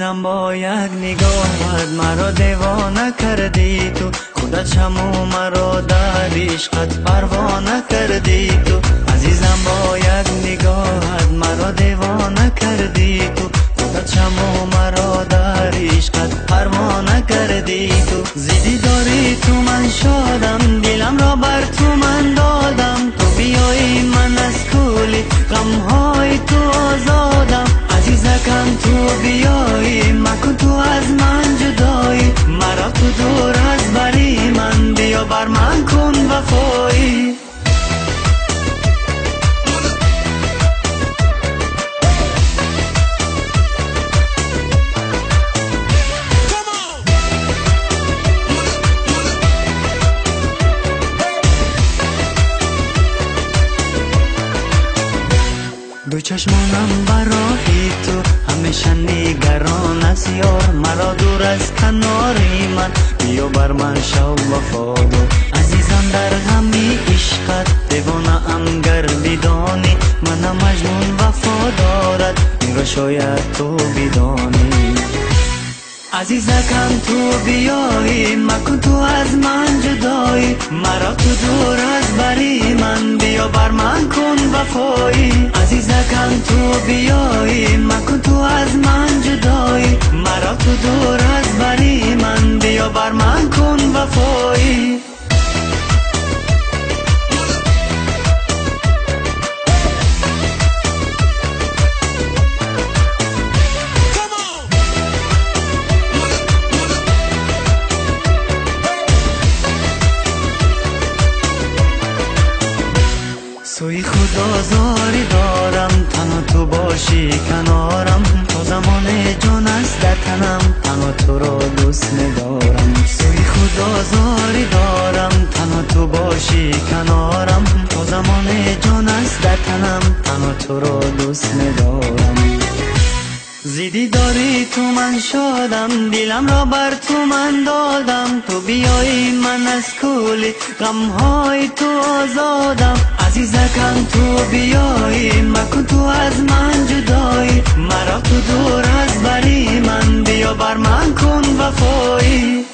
عزیزم با یک نگاهت مرا دیوانه کردی تو، خودت شمع مرا در عشقت پروانه کردی تو. عزیزم با یک نگاهت مرا دیوانه کردی تو، خودت شمع مرا در عشقت پروانه کردی تو. زیدی داری تو من شادم، دلم را بر تو من دادم، تو بیایی من از کولی غمهای تو آزادم. عزیزکم تو بیایی مکن تو از من جدایی، مرا تو دور از بری من بیا بر من کن وفایی. دو چشمانم برای تو همیشه نگران است یار، مرا دور از کناری من بیا بر من شو وفادار. عزیزم در غمی عشقت دیوانه ام گر بدانی، منم مجنون وفادارت این را شاید تو بدانی. عزیزکم تو بیایی مکن تو از من جدایی، مرا تو دور از بری من بیا بر من کن وفایی. عزیزکم تو بیایی مکن تو از من جدایی، مرا تو دور از بری من بیا بر من کن وفایی. سوی خدا زاری دارم تنها تو باشی کنارم، تا زمان جان است در تنم تنها تو را دوست ندارم. سوی خدا زاری دارم تنها تو باشی کنارم، تا زمان جان است در تنم تنها تو را دوست ندارم. زیدی داری تو من شادم، دلم را بر تو من دادم، تو بیایی من از کولی غمهای تو آزادم. عزیزکم تو بیایی مکن تو از من جدایی، مرا تو دور از بری من بیا بر من کن وفایی.